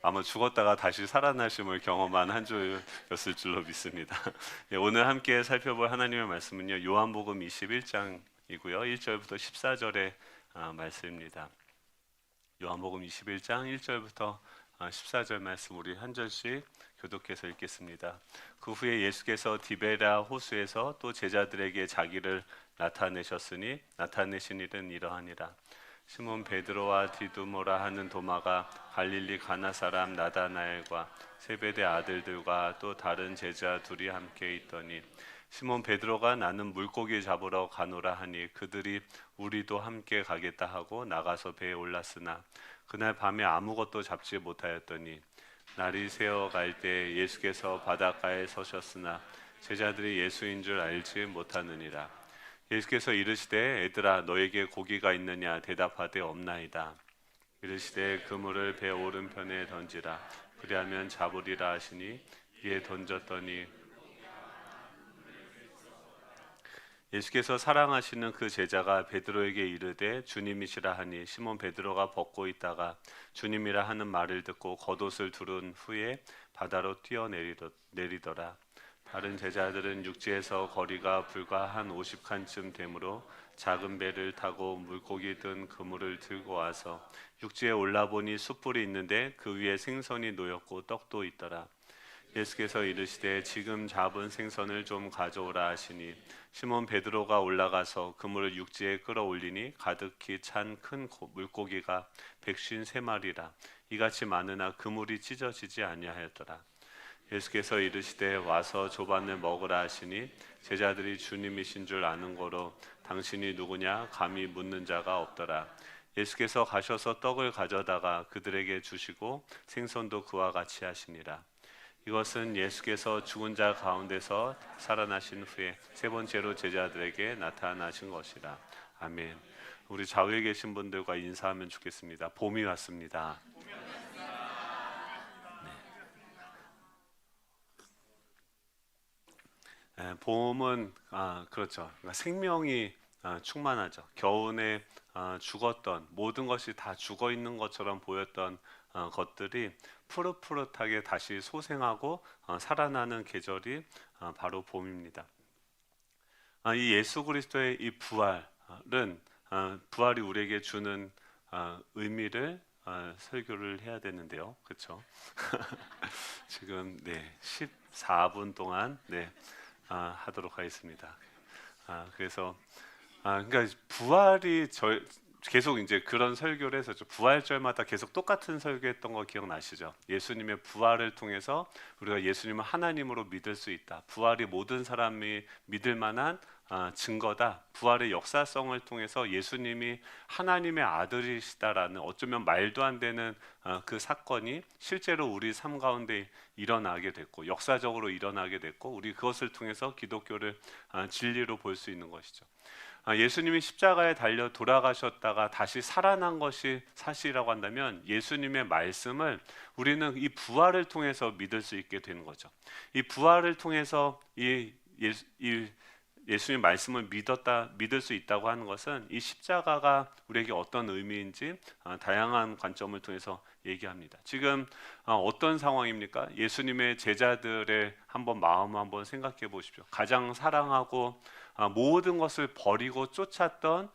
아마 죽었다가 다시 살아나심을 경험한 한 주였을 줄로 믿습니다. 예, 오늘 함께 살펴볼 하나님의 말씀은요, 요한복음 21장이고요, 1절부터 14절의 말씀입니다. 요한복음 21장 1절부터 14절 말씀 우리 한 절씩 교독해서 읽겠습니다. 그 후에 예수께서 디베랴 호수에서 또 제자들에게 자기를 나타내셨으니 나타내신 일은 이러하니라. 시몬 베드로와 디두모라 하는 도마가 갈릴리 가나 사람 나다나엘과 세베대 아들들과 또 다른 제자 둘이 함께 있더니 시몬 베드로가 나는 물고기 잡으러 가노라 하니 그들이 우리도 함께 가겠다 하고 나가서 배에 올랐으나 그날 밤에 아무것도 잡지 못하였더니 날이 새어 갈 때 예수께서 바닷가에 서셨으나 제자들이 예수인 줄 알지 못하느니라. 예수께서 이르시되 애들아 너에게 고기가 있느냐 대답하되 없나이다. 이르시되 그물을 배 오른편에 던지라 그리하면 잡으리라 하시니 이에 던졌더니 예수께서 사랑하시는 그 제자가 베드로에게 이르되 주님이시라 하니 시몬 베드로가 벗고 있다가 주님이라 하는 말을 듣고 겉옷을 두른 후에 바다로 뛰어내리더라. 다른 제자들은 육지에서 거리가 불과 한 50칸쯤 되므로 작은 배를 타고 물고기 든 그물을 들고 와서 육지에 올라보니 숯불이 있는데 그 위에 생선이 놓였고 떡도 있더라. 예수께서 이르시되 지금 잡은 생선을 좀 가져오라 하시니 시몬 베드로가 올라가서 그물을 육지에 끌어올리니 가득히 찬 큰 물고기가 153마리라. 이같이 많으나 그물이 찢어지지 아니하였더라. 예수께서 이르시되 와서 조반을 먹으라 하시니 제자들이 주님이신 줄 아는 거로 당신이 누구냐 감히 묻는 자가 없더라. 예수께서 가셔서 떡을 가져다가 그들에게 주시고 생선도 그와 같이 하시니라. 이것은 예수께서 죽은 자 가운데서 살아나신 후에 세 번째로 제자들에게 나타나신 것이라. 아멘. 우리 좌우에 계신 분들과 인사하면 좋겠습니다. 봄이 왔습니다. 봄은 그렇죠. 그러니까 생명이 충만하죠. 겨우내 죽었던 모든 것이 다 죽어 있는 것처럼 보였던 것들이 푸릇푸릇하게 다시 소생하고 살아나는 계절이 바로 봄입니다. 이 예수 그리스도의 이 부활은 부활이 우리에게 주는 의미를 설교를 해야 되는데요, 그렇죠? 지금 14분 동안 하도록 하겠습니다. 그래서 그러니까 부활이 계속 이제 그런 설교를 해서 부활절마다 계속 똑같은 설교했던 거 기억나시죠? 예수님의 부활을 통해서 우리가 예수님을 하나님으로 믿을 수 있다. 부활이 모든 사람이 믿을 만한 증거다. 부활의 역사성을 통해서 예수님이 하나님의 아들이시다라는 어쩌면 말도 안 되는 그 사건이 실제로 우리 삶 가운데 일어나게 됐고 역사적으로 일어나게 됐고 우리 그것을 통해서 기독교를 진리로 볼 수 있는 것이죠. 예수님이 십자가에 달려 돌아가셨다가 다시 살아난 것이 사실이라고 한다면 예수님의 말씀을 우리는 이 부활을 통해서 믿을 수 있게 되는 거죠. 이 부활을 통해서 이 예수님의 말씀을 믿을 수 있다고 하는 것은 이 십자가가 우리에게 어떤 의미인지 다양한 관점을 통해서 얘기합니다. 지금 어떤 상황입니까? 예수님의 제자들의 마음 한번 생각해 보십시오. 가장 사랑하고 모든 것을 버리고 쫓았던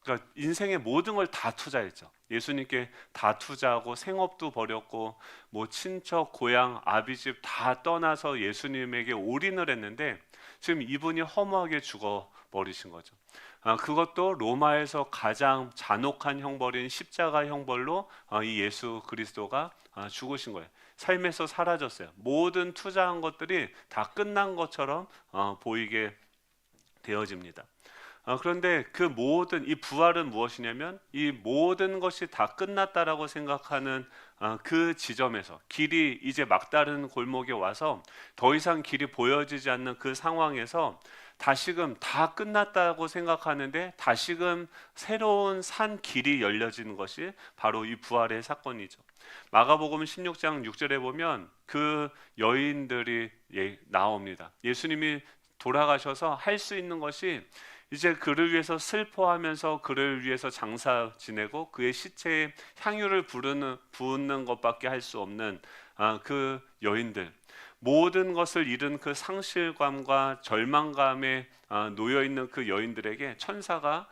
그러니까 인생의 모든 걸 다 투자했죠. 예수님께 다 투자하고 생업도 버렸고 뭐 친척, 고향, 아비집 다 떠나서 예수님에게 올인을 했는데 지금 이분이 허무하게 죽어버리신 거죠. 그것도 로마에서 가장 잔혹한 형벌인 십자가 형벌로 이 예수 그리스도가 죽으신 거예요. 삶에서 사라졌어요. 모든 투자한 것들이 다 끝난 것처럼 보이게 되어집니다. 그런데 그 모든 이 부활은 무엇이냐면 이 모든 것이 다 끝났다라고 생각하는 그 지점에서 길이 이제 막다른 골목에 와서 더 이상 길이 보여지지 않는 그 상황에서 다시금 다 끝났다고 생각하는데 다시금 새로운 산 길이 열려지는 것이 바로 이 부활의 사건이죠. 마가복음 16장 6절에 보면 그 여인들이 나옵니다. 예수님이 돌아가셔서 할 수 있는 것이 이제 그를 위해서 슬퍼하면서 그를 위해서 장사 지내고 그의 시체에 향유를 부는 것밖에 할 수 없는 그 여인들, 모든 것을 잃은 그 상실감과 절망감에 놓여 있는 그 여인들에게 천사가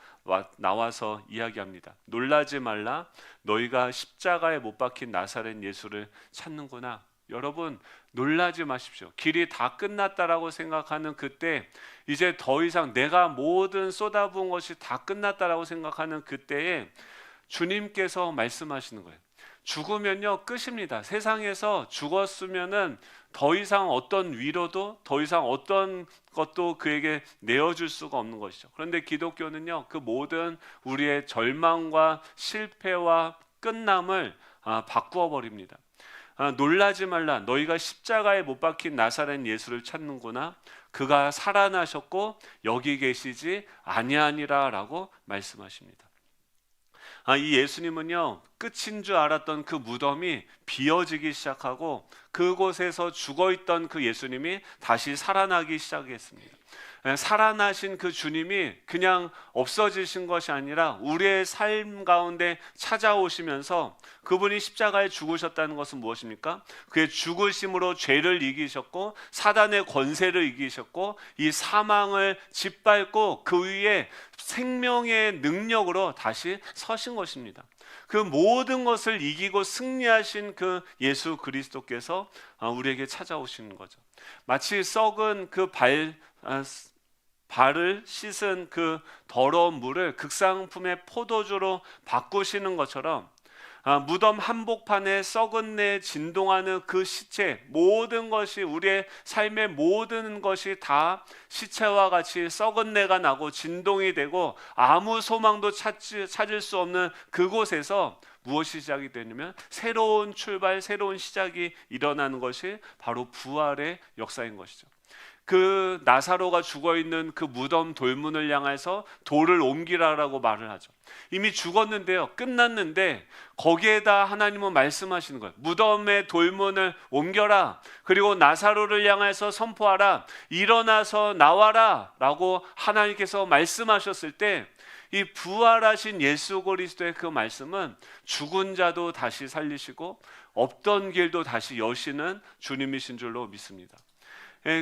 나와서 이야기합니다. 놀라지 말라, 너희가 십자가에 못 박힌 나사렛 예수를 찾는구나. 여러분, 놀라지 마십시오. 길이 다 끝났다라고 생각하는 그때, 이제 더 이상 내가 모든 쏟아부은 것이 다 끝났다라고 생각하는 그때에 주님께서 말씀하시는 거예요. 죽으면요 끝입니다. 세상에서 죽었으면은 더 이상 어떤 위로도, 더 이상 어떤 것도 그에게 내어줄 수가 없는 것이죠. 그런데 기독교는요 그 모든 우리의 절망과 실패와 끝남을 바꾸어 버립니다. 놀라지 말라, 너희가 십자가에 못 박힌 나사렛 예수를 찾는구나. 그가 살아나셨고 여기 계시지 아니하니라 라고 말씀하십니다. 이 예수님은요 끝인 줄 알았던 그 무덤이 비어지기 시작하고 그곳에서 죽어있던 그 예수님이 다시 살아나기 시작했습니다. 살아나신 그 주님이 그냥 없어지신 것이 아니라 우리의 삶 가운데 찾아오시면서, 그분이 십자가에 죽으셨다는 것은 무엇입니까? 그의 죽으심으로 죄를 이기셨고 사단의 권세를 이기셨고 이 사망을 짓밟고 그 위에 생명의 능력으로 다시 서신 것입니다. 그 모든 것을 이기고 승리하신 그 예수 그리스도께서 우리에게 찾아오시는 거죠. 마치 썩은 그 발을 씻은 그 더러운 물을 극상품의 포도주로 바꾸시는 것처럼 무덤 한복판에 썩은 내 진동하는 그 시체, 모든 것이, 우리의 삶의 모든 것이 다 시체와 같이 썩은 내가 나고 진동이 되고 아무 소망도 찾을 수 없는 그곳에서 무엇이 시작이 되냐면 새로운 출발, 새로운 시작이 일어나는 것이 바로 부활의 역사인 것이죠. 그 나사로가 죽어있는 그 무덤 돌문을 향해서 돌을 옮기라라고 말을 하죠. 이미 죽었는데요, 끝났는데 거기에다 하나님은 말씀하시는 거예요. 무덤의 돌문을 옮겨라, 그리고 나사로를 향해서 선포하라, 일어나서 나와라 라고 하나님께서 말씀하셨을 때, 이 부활하신 예수 그리스도의 그 말씀은 죽은 자도 다시 살리시고 없던 길도 다시 여시는 주님이신 줄로 믿습니다.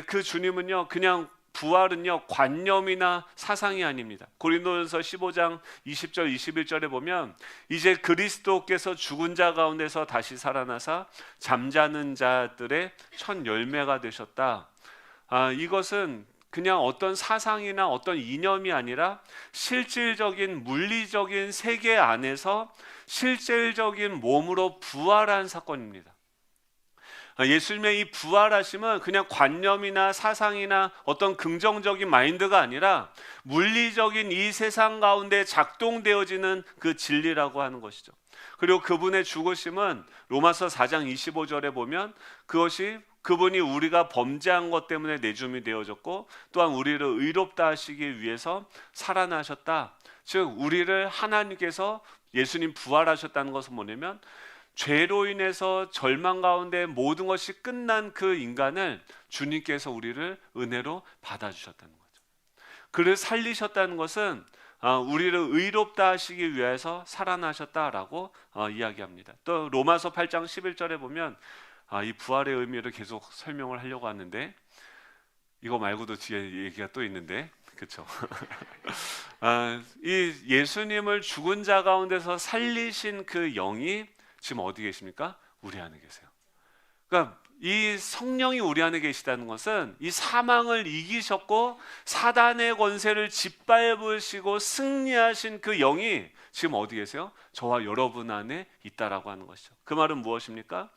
그 주님은요 그냥, 부활은요 관념이나 사상이 아닙니다. 고린도전서 15장 20절 21절에 보면 이제 그리스도께서 죽은 자 가운데서 다시 살아나사 잠자는 자들의 첫 열매가 되셨다. 이것은 그냥 어떤 사상이나 어떤 이념이 아니라 실질적인 물리적인 세계 안에서 실질적인 몸으로 부활한 사건입니다. 예수님의 이 부활하심은 그냥 관념이나 사상이나 어떤 긍정적인 마인드가 아니라 물리적인 이 세상 가운데 작동되어지는 그 진리라고 하는 것이죠. 그리고 그분의 죽으심은 로마서 4장 25절에 보면 그것이 그분이 우리가 범죄한 것 때문에 내줌이 되어졌고 또한 우리를 의롭다 하시기 위해서 살아나셨다. 즉 우리를 하나님께서, 예수님 부활하셨다는 것은 뭐냐면 죄로 인해서 절망 가운데 모든 것이 끝난 그 인간을 주님께서 우리를 은혜로 받아주셨다는 거죠. 그를 살리셨다는 것은 우리를 의롭다 하시기 위해서 살아나셨다라고 이야기합니다. 또 로마서 8장 11절에 보면 이 부활의 의미를 계속 설명을 하려고 하는데 이거 말고도 뒤에 얘기가 또 있는데, 그렇죠? 이 예수님을 죽은 자 가운데서 살리신 그 영이 지금 어디 계십니까? 우리 안에 계세요. 그러니까 이 성령이 우리 안에 계시다는 것은 이 사망을 이기셨고 사단의 권세를 짓밟으시고 승리하신 그 영이 지금 어디 계세요? 저와 여러분 안에 있다라고 하는 것이죠. 그 말은 무엇입니까?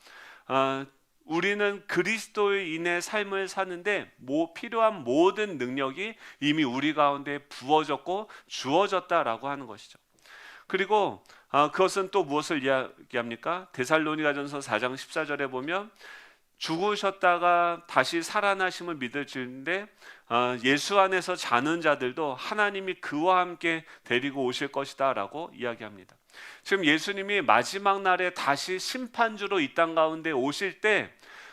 우리는 그리스도의 인해 삶을 사는데 필요한 모든 능력이 이미 우리 가운데 부어졌고 주어졌다라고 하는 것이죠. 그리고 그것은 또 무엇을 이야기합니까? 데살로니가전서 4장 14절에 보면 죽으셨다가 다시 살아나심을 믿을지인데 예수 안에서 자는 자들도 하나님이 그와 함께 데리고 오실 것이다 라고 이야기합니다. 지금 예수님이 마지막 날에 다시 심판주로 이 땅 가운데 오실 때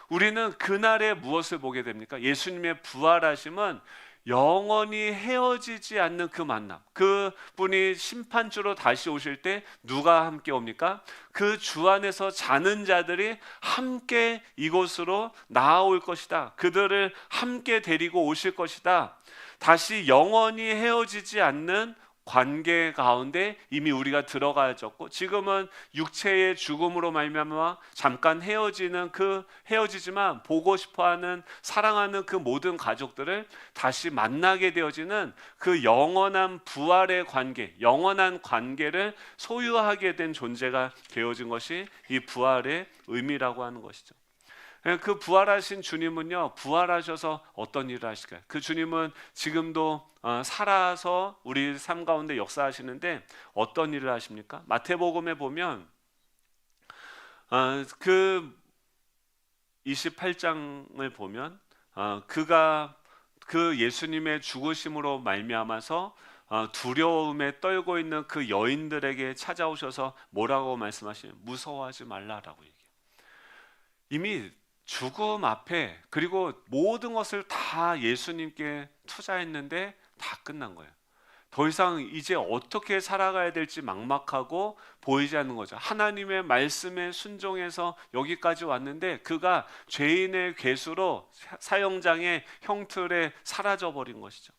우리는 그날에 무엇을 보게 됩니까? 예수님의 부활하심은 영원히 헤어지지 않는 그 만남, 그분이 심판주로 다시 오실 때 누가 함께 옵니까? 그 주 안에서 자는 자들이 함께 이곳으로 나아올 것이다. 그들을 함께 데리고 오실 것이다. 다시 영원히 헤어지지 않는 관계 가운데 이미 우리가 들어가졌고, 지금은 육체의 죽음으로 말미암아 잠깐 헤어지지만 보고 싶어하는, 사랑하는 그 모든 가족들을 다시 만나게 되어지는 그 영원한 부활의 관계, 영원한 관계를 소유하게 된 존재가 되어진 것이 이 부활의 의미라고 하는 것이죠. 그 부활하신 주님은요, 부활하셔서 어떤 일을 하실까요? 그 주님은 지금도 살아서 우리 삶 가운데 역사하시는데 어떤 일을 하십니까? 마태복음에 보면 그 28장을 보면 그가 그 예수님의 죽으심으로 말미암아서 두려움에 떨고 있는 그 여인들에게 찾아오셔서 뭐라고 말씀하시냐면 무서워하지 말라라고 얘기해요. 이미 죽음 앞에, 그리고 모든 것을 다 예수님께 투자했는데 다 끝난 거예요. 더 이상 이제 어떻게 살아가야 될지 막막하고 보이지 않는 거죠. 하나님의 말씀에 순종해서 여기까지 왔는데 그가 죄인의 괴수로 사형장의 형틀에 사라져 버린 것이죠.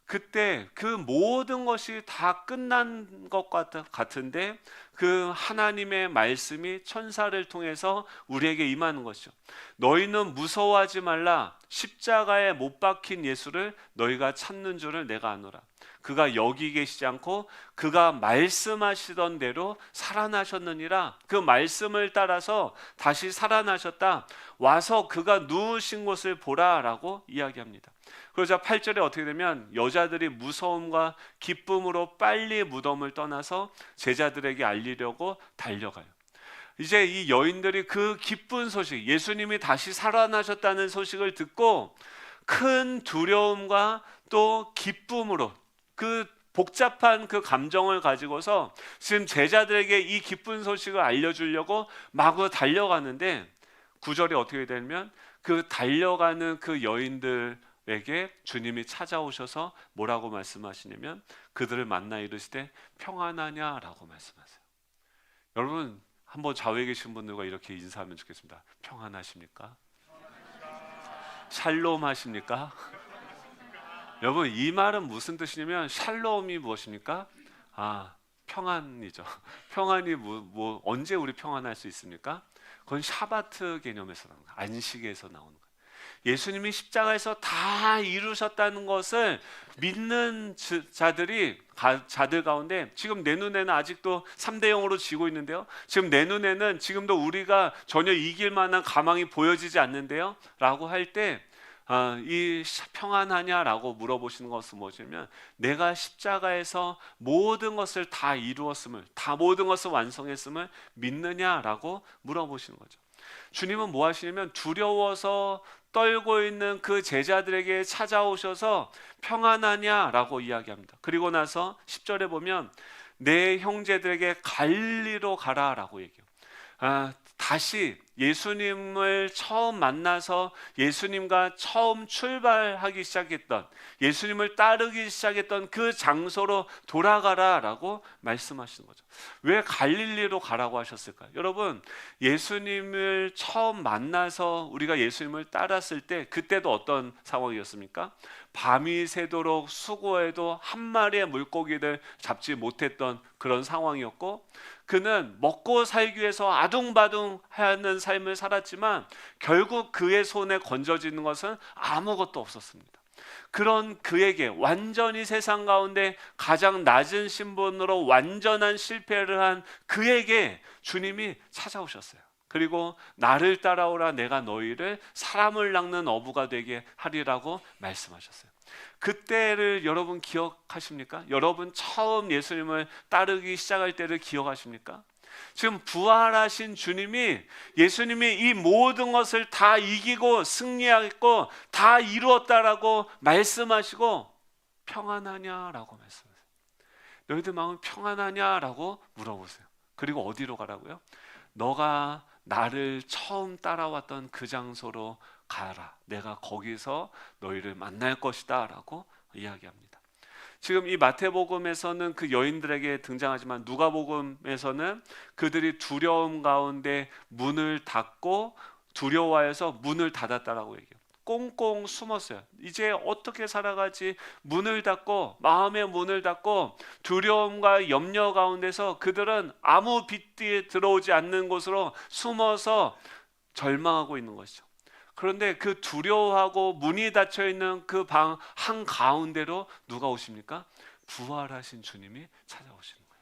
그때 그 모든 것이 다 끝난 것 같은데 그 하나님의 말씀이 천사를 통해서 우리에게 임하는 것이죠. 너희는 무서워하지 말라. 십자가에 못 박힌 예수를 너희가 찾는 줄을 내가 아노라. 그가 여기 계시지 않고 그가 말씀하시던 대로 살아나셨느니라. 그 말씀을 따라서 다시 살아나셨다. 와서 그가 누우신 곳을 보라라고 이야기합니다. 그러자 8절에 어떻게 되면 여자들이 무서움과 기쁨으로 빨리 무덤을 떠나서 제자들에게 알리려고 달려가요. 이제 이 여인들이 그 기쁜 소식, 예수님이 다시 살아나셨다는 소식을 듣고 큰 두려움과 또 기쁨으로 그 복잡한 그 감정을 가지고서 지금 제자들에게 이 기쁜 소식을 알려주려고 마구 달려가는데 9절에 어떻게 되면 그 달려가는 그 여인들에게 주님이 찾아오셔서 뭐라고 말씀하시냐면 그들을 만나 이르시되 평안하냐라고 말씀하세요. 여러분 한번 좌우에 계신 분들과 이렇게 인사하면 좋겠습니다. 평안하십니까? 샬롬 하십니까? 여러분 이 말은 무슨 뜻이냐면 샬롬이 무엇입니까? 평안이죠. 평안이 언제 우리 평안할 수 있습니까? 그건 샤바트 개념에서 나오는 거예요. 안식에서 나오는 거예요. 예수님이 십자가에서 다 이루셨다는 것을 믿는 자들 가운데 지금 내 눈에는 아직도 3대 0으로 지고 있는데요. 지금 내 눈에는 지금도 우리가 전혀 이길 만한 가망이 보여지지 않는데요. 라고 할 때 이 평안하냐라고 물어보시는 것은 뭐냐면 내가 십자가에서 모든 것을 다 이루었음을, 다 모든 것을 완성했음을 믿느냐라고 물어보시는 거죠. 주님은 뭐 하시냐면 두려워서 떨고 있는 그 제자들에게 찾아오셔서 평안하냐라고 이야기합니다. 그리고 나서 10절에 보면 내 형제들에게 갈릴리로 가라라고 얘기해요. 다시 예수님을 처음 만나서 예수님과 처음 출발하기 시작했던, 예수님을 따르기 시작했던 그 장소로 돌아가라라고 말씀하시는 거죠. 왜 갈릴리로 가라고 하셨을까요? 여러분 예수님을 처음 만나서 우리가 예수님을 따랐을 때 그때도 어떤 상황이었습니까? 밤이 새도록 수고해도 한 마리의 물고기를 잡지 못했던 그런 상황이었고, 그는 먹고 살기 위해서 아둥바둥하는 삶을 살았지만 결국 그의 손에 건져지는 것은 아무것도 없었습니다. 그런 그에게 완전히 세상 가운데 가장 낮은 신분으로 완전한 실패를 한 그에게 주님이 찾아오셨어요. 그리고 나를 따라오라, 내가 너희를 사람을 낚는 어부가 되게 하리라고 말씀하셨어요. 그때를 여러분 기억하십니까? 여러분 처음 예수님을 따르기 시작할 때를 기억하십니까? 지금 부활하신 주님이, 예수님이 이 모든 것을 다 이기고 승리했고 다 이루었다라고 말씀하시고 평안하냐라고 말씀하세요. 너희들 마음은 평안하냐라고 물어보세요. 그리고 어디로 가라고요? 너가 나를 처음 따라왔던 그 장소로 가라. 내가 거기서 너희를 만날 것이다 라고 이야기합니다. 지금 이 마태복음에서는 그 여인들에게 등장하지만 누가복음에서는 그들이 두려움 가운데 문을 닫고 두려워해서 문을 닫았다라고 얘기해요. 꽁꽁 숨었어요. 이제 어떻게 살아가지? 문을 닫고, 마음의 문을 닫고 두려움과 염려 가운데서 그들은 아무 빛이 들어오지 않는 곳으로 숨어서 절망하고 있는 것이죠. 그런데 그 두려워하고 문이 닫혀 있는 그 방 한가운데로 누가 오십니까? 부활하신 주님이 찾아오시는 거예요.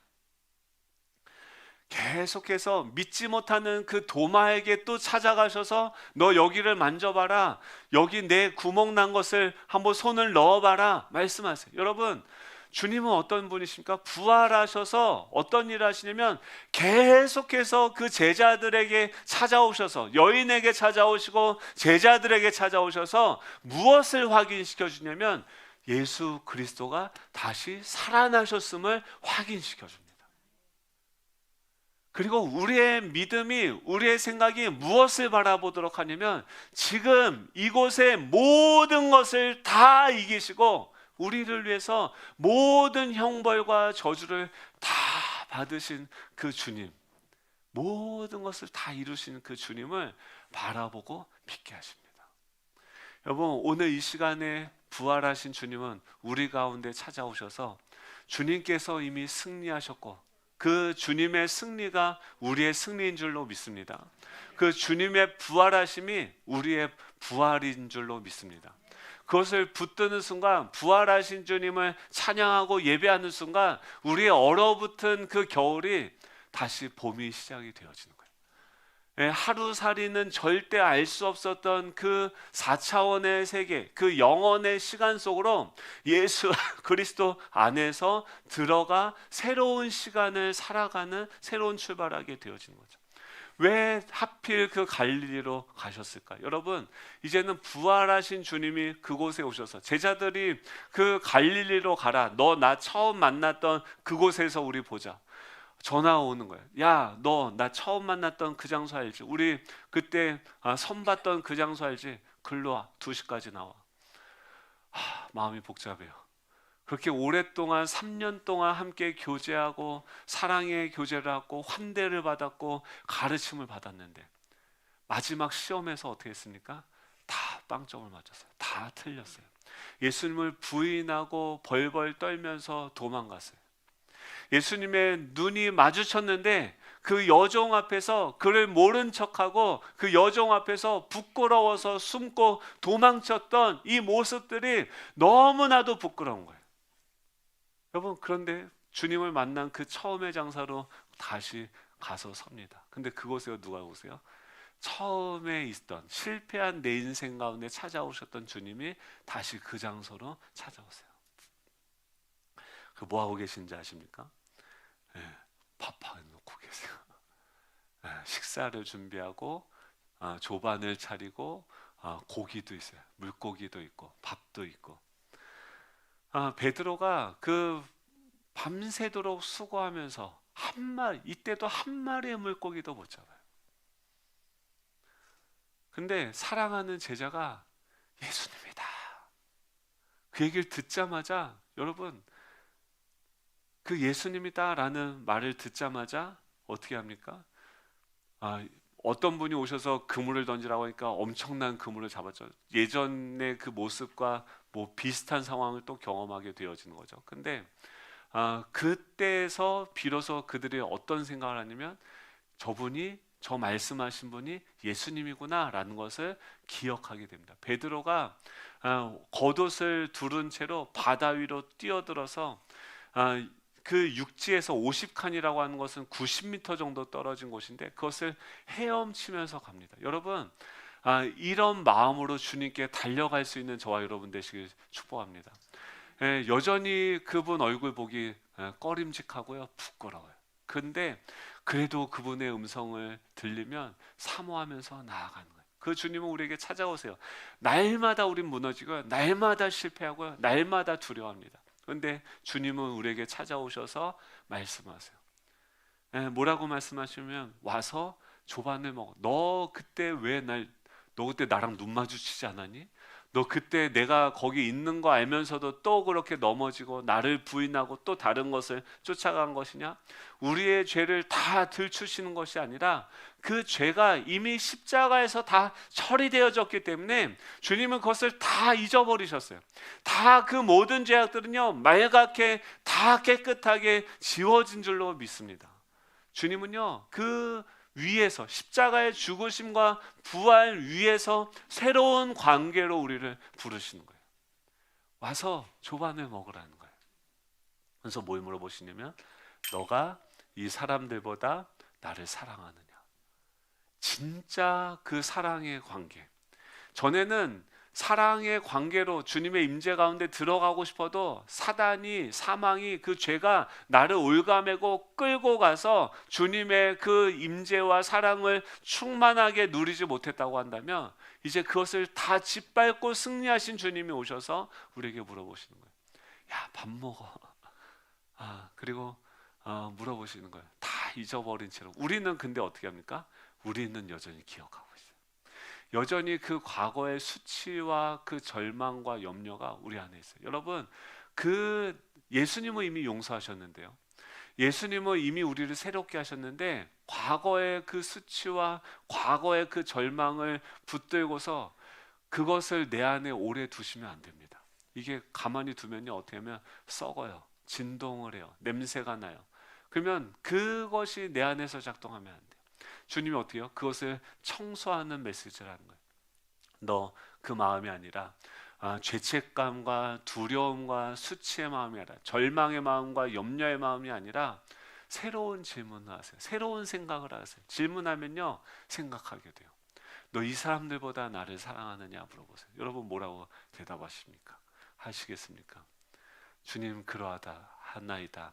계속해서 믿지 못하는 그 도마에게 또 찾아가셔서 너 여기를 만져봐라, 여기 내 구멍 난 것을 한번 손을 넣어봐라 말씀하세요. 여러분, 주님은 어떤 분이십니까? 부활하셔서 어떤 일을 하시냐면 계속해서 그 제자들에게 찾아오셔서, 여인에게 찾아오시고 제자들에게 찾아오셔서 무엇을 확인시켜 주냐면 예수 그리스도가 다시 살아나셨음을 확인시켜 줍니다. 그리고 우리의 믿음이, 우리의 생각이 무엇을 바라보도록 하냐면 지금 이곳의 모든 것을 다 이기시고 우리를 위해서 모든 형벌과 저주를 다 받으신 그 주님, 모든 것을 다 이루신 그 주님을 바라보고 믿게 하십니다. 여러분, 오늘 이 시간에 부활하신 주님은 우리 가운데 찾아오셔서 주님께서 이미 승리하셨고 그 주님의 승리가 우리의 승리인 줄로 믿습니다. 그 주님의 부활하심이 우리의 부활인 줄로 믿습니다. 그것을 붙드는 순간, 부활하신 주님을 찬양하고 예배하는 순간 우리의 얼어붙은 그 겨울이 다시 봄이 시작이 되어지는 거예요. 하루살이는 절대 알 수 없었던 그 4차원의 세계, 그 영원의 시간 속으로 예수 그리스도 안에서 들어가 새로운 시간을 살아가는, 새로운 출발하게 되어지는 거죠. 왜 하필 그 갈릴리로 가셨을까? 여러분, 이제는 부활하신 주님이 그곳에 오셔서 제자들이 그 갈릴리로 가라, 너 나 처음 만났던 그곳에서 우리 보자, 전화 오는 거예요. 야, 너 나 처음 만났던 그 장소 알지? 우리 그때 선 봤던 그 장소 알지? 글로 와, 2시까지 나와. 마음이 복잡해요. 그렇게 오랫동안 3년 동안 함께 교제하고 사랑의 교제를 하고 환대를 받았고 가르침을 받았는데 마지막 시험에서 어떻게 했습니까? 다 빵점을 맞았어요. 다 틀렸어요. 예수님을 부인하고 벌벌 떨면서 도망갔어요. 예수님의 눈이 마주쳤는데 그 여종 앞에서 그를 모른 척하고 그 여종 앞에서 부끄러워서 숨고 도망쳤던 이 모습들이 너무나도 부끄러운 거예요. 여러분, 그런데 주님을 만난 그 처음의 장사로 다시 가서 섭니다. 근데 그곳에 누가 오세요? 처음에 있던 실패한 내 인생 가운데 찾아오셨던 주님이 다시 그 장소로 찾아오세요. 그 뭐하고 계신지 아십니까? 밥하고 놓고 계세요. 식사를 준비하고 조반을 차리고 고기도 있어요. 물고기도 있고 밥도 있고. 베드로가 그 밤새도록 수고하면서 이때도 한 마리의 물고기도 못 잡아요. 근데 사랑하는 제자가 예수님이다, 그 얘기를 듣자마자, 여러분, 그 예수님이다라는 말을 듣자마자 어떻게 합니까? 어떤 분이 오셔서 그물을 던지라고 하니까 엄청난 그물을 잡았죠. 예전의 그 모습과 뭐 비슷한 상황을 또 경험하게 되어지는 거죠. 근데 그때서 비로소 그들이 어떤 생각을 하냐면 저 말씀하신 분이 예수님이구나라는 것을 기억하게 됩니다. 베드로가 겉옷을 두른 채로 바다 위로 뛰어들어서 그 육지에서 50칸이라고 하는 것은 90m 정도 떨어진 곳인데 그것을 헤엄치면서 갑니다. 여러분, 이런 마음으로 주님께 달려갈 수 있는 저와 여러분 되시길 축복합니다. 여전히 그분 얼굴 보기 꺼림직하고요, 부끄러워요. 근데 그래도 그분의 음성을 들리면 사모하면서 나아가는 거예요. 그 주님은 우리에게 찾아오세요. 날마다 우린 무너지고요, 날마다 실패하고요, 날마다 두려워합니다. 그런데 주님은 우리에게 찾아오셔서 말씀하세요. 뭐라고 말씀하시면 와서 조반을 먹어. 너 그때 왜 날 너 그때 나랑 눈 마주치지 않았니? 너 그때 내가 거기 있는 거 알면서도 또 그렇게 넘어지고 나를 부인하고 또 다른 것을 쫓아간 것이냐? 우리의 죄를 다 들추시는 것이 아니라 그 죄가 이미 십자가에서 다 처리되어졌기 때문에 주님은 그것을 다 잊어버리셨어요. 다 그 모든 죄악들은요, 말갛게 다 깨끗하게 지워진 줄로 믿습니다. 주님은요, 그 위에서 십자가의 죽으심과 부활 위에서 새로운 관계로 우리를 부르시는 거예요. 와서 조반을 먹으라는 거예요. 그래서 뭘 물어보시냐면, 너가 이 사람들보다 나를 사랑하느냐? 진짜 그 사랑의 관계. 전에는 사랑의 관계로 주님의 임재 가운데 들어가고 싶어도 사단이, 사망이, 그 죄가 나를 올가매고 끌고 가서 주님의 그 임재와 사랑을 충만하게 누리지 못했다고 한다면, 이제 그것을 다 짓밟고 승리하신 주님이 오셔서 우리에게 물어보시는 거예요. 야, 밥 먹어. 그리고 물어보시는 거예요. 다 잊어버린 채로. 우리는 근데 어떻게 합니까? 우리는 여전히 기억하고 있어요. 여전히 그 과거의 수치와 그 절망과 염려가 우리 안에 있어요. 여러분, 그 예수님은 이미 용서하셨는데요. 예수님은 이미 우리를 새롭게 하셨는데, 과거의 그 수치와 과거의 그 절망을 붙들고서 그것을 내 안에 오래 두시면 안 됩니다. 이게 가만히 두면요, 어떻게 하면 썩어요. 진동을 해요. 냄새가 나요. 그러면 그것이 내 안에서 작동하면 안 돼요. 주님이 어떻게 해요? 그것을 청소하는 메시지를 하는 거예요. 너 그 마음이 아니라 죄책감과 두려움과 수치의 마음이 아니라, 절망의 마음과 염려의 마음이 아니라 새로운 질문을 하세요. 새로운 생각을 하세요. 질문하면요, 생각하게 돼요. 너 이 사람들보다 나를 사랑하느냐 물어보세요. 여러분 뭐라고 대답하십니까? 하시겠습니까? 주님, 그러하다 하나이다.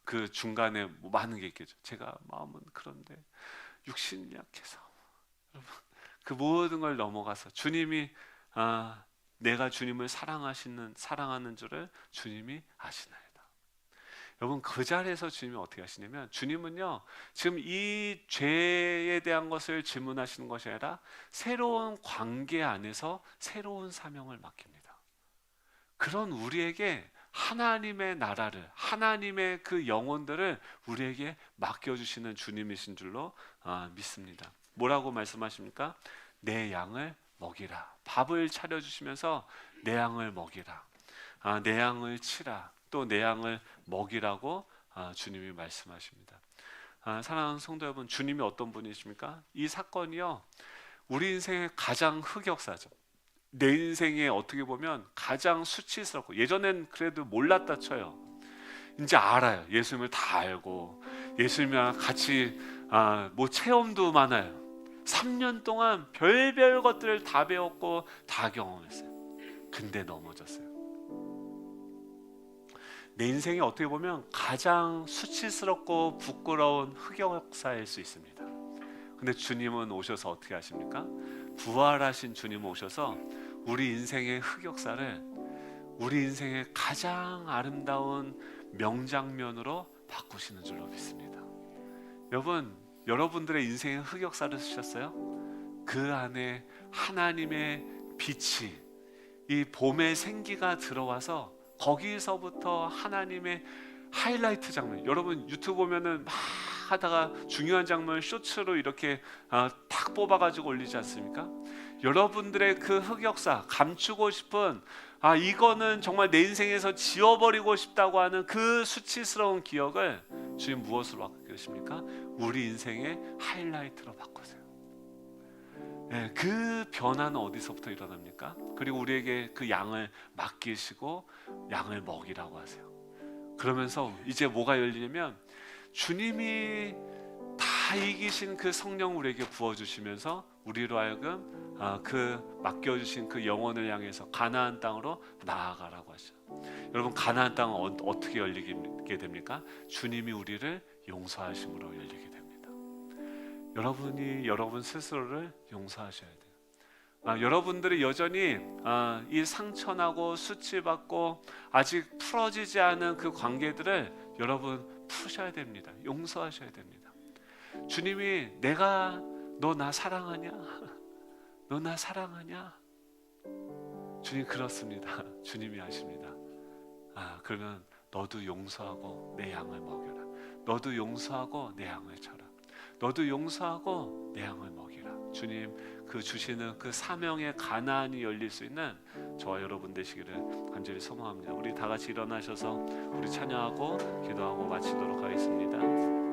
그 중간에 많은 게 있겠죠. 제가 마음은 그런데 육신이 약해서. 여러분, 그 모든 걸 넘어가서 주님이 내가 주님을 사랑하는 줄을 주님이 아시나이다. 여러분, 그 자리에서 주님이 어떻게 하시냐면, 주님은요, 지금 이 죄에 대한 것을 질문하시는 것이 아니라 새로운 관계 안에서 새로운 사명을 맡깁니다. 그런 우리에게 하나님의 나라를, 하나님의 그 영혼들을 우리에게 맡겨주시는 주님이신 줄로 믿습니다. 뭐라고 말씀하십니까? 내 양을 먹이라. 밥을 차려주시면서 내 양을 먹이라. 내 양을 치라. 또 내 양을 먹이라고 주님이 말씀하십니다. 사랑하는 성도 여러분, 주님이 어떤 분이십니까? 이 사건이요, 우리 인생의 가장 흑역사죠. 내 인생에 어떻게 보면 가장 수치스럽고, 예전엔 그래도 몰랐다 쳐요. 이제 알아요. 예수님을 다 알고 예수님이랑 같이 뭐 체험도 많아요. 3년 동안 별별 것들을 다 배웠고 다 경험했어요. 근데 넘어졌어요. 내 인생에 어떻게 보면 가장 수치스럽고 부끄러운 흑역사일 수 있습니다. 근데 주님은 오셔서 어떻게 하십니까? 부활하신 주님 오셔서 우리 인생의 흑역사를 우리 인생의 가장 아름다운 명장면으로 바꾸시는 줄로 믿습니다. 여러분, 여러분들의 인생의 흑역사를 쓰셨어요? 그 안에 하나님의 빛이, 이 봄의 생기가 들어와서 거기서부터 하나님의 하이라이트 장면, 여러분 유튜브 보면은 막 하다가 중요한 장면을 쇼츠로 이렇게 탁 뽑아가지고 올리지 않습니까? 여러분들의 그 흑역사, 감추고 싶은 이거는 정말 내 인생에서 지워버리고 싶다고 하는 그 수치스러운 기억을 주님 무엇으로 바꾸십니까? 우리 인생의 하이라이트로 바꾸세요. 네, 그 변화는 어디서부터 일어납니까? 그리고 우리에게 그 양을 맡기시고 양을 먹이라고 하세요. 그러면서 이제 뭐가 열리냐면, 주님이 다 이기신 그 성령 우리에게 부어주시면서 우리로 하여금 그 맡겨주신 그 영혼을 향해서 가나안 땅으로 나아가라고 하죠. 여러분, 가나안 땅은 어떻게 열리게 됩니까? 주님이 우리를 용서하심으로 열리게 됩니다. 여러분이 여러분 스스로를 용서하셔야 돼요. 여러분들이 여전히 이 상처나고 수치받고 아직 풀어지지 않은 그 관계들을 여러분 푸셔야 됩니다. 용서하셔야 됩니다. 주님이 내가 너 나 사랑하냐? 너 나 사랑하냐? 주님 그렇습니다. 주님이 아십니다. 그러면 너도 용서하고 내 양을 먹여라. 너도 용서하고 내 양을 쳐라. 너도 용서하고 내 양을 먹이라. 주님 그 주시는 그 사명의 가나안이 열릴 수 있는 저와 여러분 되시기를 간절히 소망합니다. 우리 다 같이 일어나셔서 우리 찬양하고 기도하고 마치도록 하겠습니다.